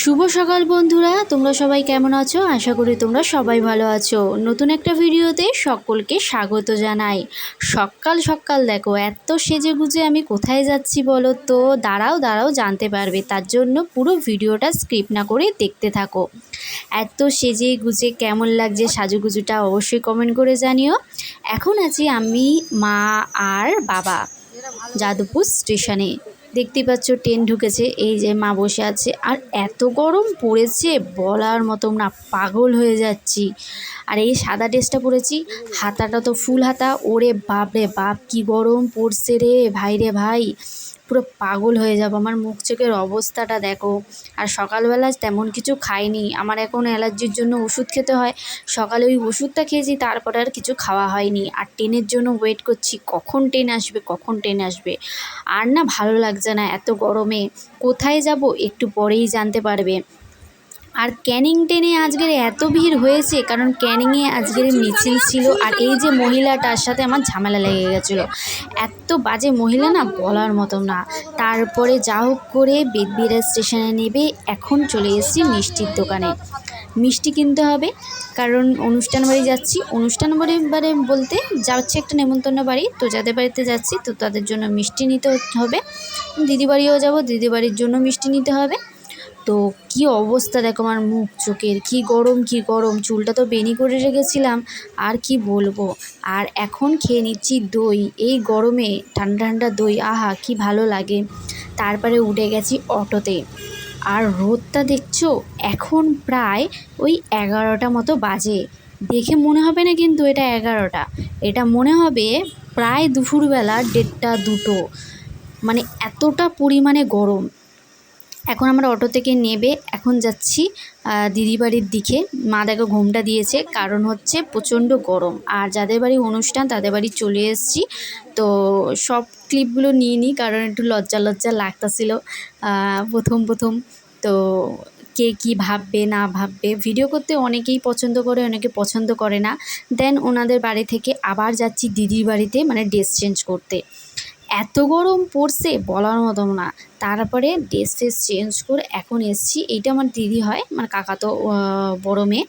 শুভ সকাল বন্ধুরা, তোমরা সবাই কেমন আছো? আশা করি তোমরা সবাই ভালো আছো। নতুন একটা ভিডিওতে সকলকে স্বাগত জানাই। সকাল সকাল দেখো এত সেজে গুজে আমি কোথায় যাচ্ছি বলো তো? দাঁড়াও জানতে পারবে। তার জন্য পুরো ভিডিওটা স্কিপ না করে দেখতে থাকো। এত সেজে গুজে কেমন লাগছে সাজুগুজুটা অবশ্যই কমেন্ট করে জানিও। এখন আছি আমি, মা আর বাবা যাদবপুর স্টেশনে। দেখতেই পাচ্ছ ট্রেন ঢুকেছে, এই যে মা বসে আছে। আর এত গরম পড়েছে বলার মতো না, পাগল হয়ে যাচ্ছি। আর এই সাদা ড্রেসটা পরেছি, হাতাটা তো ফুল হাতা। ওরে বাপ রে বাপ, কি গরম পড়ছে রে ভাই, রে ভাই, পুরো পাগল হয়ে যাব। আমার মুখ চোখের অবস্থাটা দেখো। আর সকালবেলা তেমন কিছু খাইনি, আমার এখন অ্যালার্জির জন্য ওষুধ খেতে হয়। সকালে ওই ওষুধটা খেয়েছি, তারপরে আর কিছু খাওয়া হয়নি। আর ট্রেনের জন্য ওয়েট করছি, কখন ট্রেন আসবে। আর না ভালো লাগছে না এত গরমে। কোথায় যাব একটু পরেই জানতে পারবে। আর ক্যানিং ট্রেনে আজকের এত ভিড় হয়েছে, কারণ ক্যানিংয়ে আজকের মিছিল ছিল। আর এই যে মহিলাটার সাথে আমার ঝামেলা লেগে গেছিলো। এত বাজে মহিলা না, বলার মতো না। তারপরে যা হোক করে বেদবিরা স্টেশনে নেবে এখন চলে এসেছি মিষ্টির দোকানে। মিষ্টি কিনতে হবে, কারণ অনুষ্ঠান বাড়ি যাচ্ছি। অনুষ্ঠান বাড়ি বলতে যাচ্ছি একটা নেমন্তন্ন বাড়ি, তো যাদের বাড়িতে যাচ্ছি তো তাদের জন্য মিষ্টি নিতে হবে। দিদি বাড়িও যাবো, দিদি বাড়ির জন্য মিষ্টি নিতে হবে। তো কি অবস্থা দেখো আমার মুখ চোখের, কি গরম। চুলটা তো বেনি করে রেখেছিলাম, আর কি বলবো। আর এখন খেয়ে নিচ্ছি দই, এই গরমে ঠান্ডা ঠান্ডা দই, আহা কি ভালো লাগে। তারপরে উঠে গেছি অটোতে। আর রোদটা দেখছো, এখন প্রায় ওই 11টা মতো বাজে। দেখে মনে হবে না কিন্তু এটা 11টা, এটা মনে হবে প্রায় দুপুরবেলা 1:30 2টো, মানে এতটা পরিমাণে গরম। এখন আমরা অটো থেকে নেবে এখন যাচ্ছি দিদি বাড়ির দিকে। মা দেখো ঘুমটা দিয়েছে, কারণ হচ্ছে প্রচণ্ড গরম। আর যাদের বাড়ি অনুষ্ঠান তাদের বাড়ি চলে এসেছি। তো সব ক্লিপগুলো নিয়ে নিই, কারণ একটু লজ্জা লাগতাছিল প্রথম। তো কে কী ভাববে না ভাববে, ভিডিও করতে অনেকেই পছন্দ করে, অনেকে পছন্দ করে না। দেন ওনাদের বাড়ি থেকে আবার যাচ্ছি দিদির বাড়িতে, মানে ড্রেস চেঞ্জ করতে। এত গরম পড়ছে বলার মতো না। তারপরে ড্রেস চেঞ্জ করে এখন এসছি। এইটা আমার দিদি হয়, মানে কাকা তো বড় মেয়ে।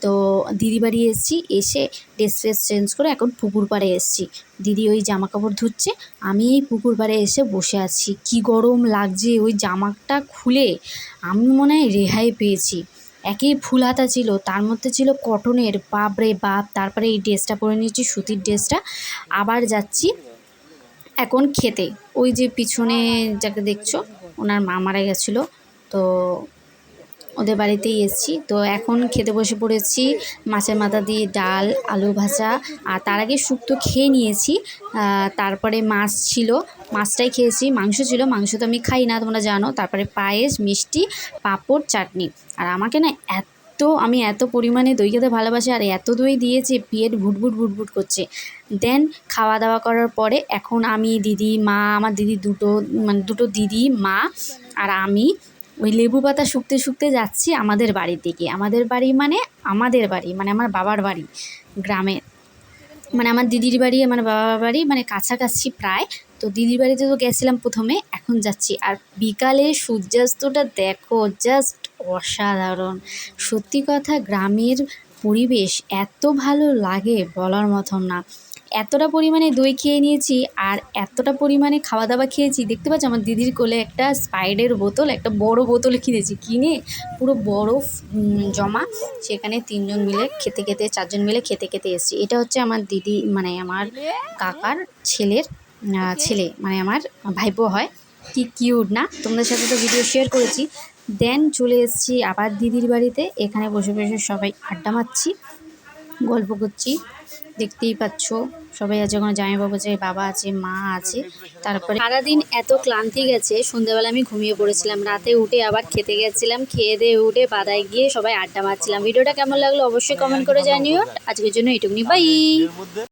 তো দিদি বাড়ি এসছি, এসে ড্রেস চেঞ্জ করে এখন পুকুর পাড়ে এসছি। দিদি ওই জামা কাপড় ধুচ্ছে, আমি এই পুকুর পাড়ে এসে বসে আছি। কি গরম লাগছে, ওই জামাটা খুলে আমি মনে হয় রেহাই পেয়েছি। একই ফুল হাতা ছিল, তার মধ্যে ছিল কটনের, বাপ রে বাপ। তারপরে এই ড্রেসটা পরে নিয়েছি, সুতির ড্রেসটা। আবার যাচ্ছি এখন খেতে। ওই যে পিছনে যাকে দেখছো, ওনার মা মারা গেছিলো, তো ওদের বাড়িতেই এসেছি। তো এখন খেতে বসে পড়েছি। মাছের মাথা দিয়ে ডাল, আলু ভাজা। আর তার আগে শুক্তো খেয়ে নিয়েছি। তারপরে মাছ ছিল, মাছটাই খেয়েছি। মাংস ছিল, মাংস তো আমি খাই না তোমরা জানো। তারপরে পায়েস, মিষ্টি, পাঁপড়, চাটনি। আর আমাকে না আমি এত পরিমাণে দই খেতে ভালোবাসি, আর এত দই দিয়েছে পেট ভুটভুট করছে। দেন খাওয়া দাওয়া করার পরে এখন আমি, দিদি, মা, আমার দিদি দুটো দিদি, মা আর আমি ওই লেবু পাতা শুকতে যাচ্ছি আমাদের বাড়ির দিকে। আমাদের বাড়ি মানে আমার বাবার বাড়ি গ্রামের, মানে আমার দিদির বাড়ি, আমার বাবার বাড়ি মানে কাছাকাছি প্রায়। তো দিদির বাড়িতে তো গেছিলাম প্রথমে, এখন যাচ্ছি। আর বিকালে সূর্যাস্তটা দেখো, জাস্ট অসাধারণ। সত্যি কথা, গ্রামের পরিবেশ এত ভালো লাগে বলার মতন না। এতটা পরিমাণে দই খেয়ে নিয়েছি, আর এতটা পরিমাণে খাওয়া দাওয়া খেয়েছি। দেখতে পাচ্ছ আমার দিদির কোলে একটা স্প্রাইটের বোতল, একটা বড় বোতল কিনে পুরো বরফ জমা। সেখানে 3জন মিলে চারজন মিলে খেতে এসেছি। এটা হচ্ছে আমার দিদি, মানে আমার কাকার ছেলে, মানে আমার ভাইপো হয়। কি কিউট না? তোমাদের সাথে তো ভিডিও শেয়ার করেছি। দেন চলে এসেছি আবার দিদির বাড়িতে। এখানে বসে সবাই আড্ডা মারছি, গল্প করছি। দেখতেই পাচ্ছ সবাই আছে, ওখানে জামাইবাবু আছে, বাবা আছে, মা আছে। তারপরে সারাদিন এত ক্লান্তি গেছে, সন্ধ্যাবেলা আমি ঘুমিয়ে পড়েছিলাম। রাতে উঠে আবার খেতে গেছিলাম, খেয়ে দিয়ে উঠে বাদায় গিয়ে সবাই আড্ডা মারছিলাম। ভিডিওটা কেমন লাগলো অবশ্যই কমেন্ট করে জানিও। আজকের জন্য এটুকুনি, বাই।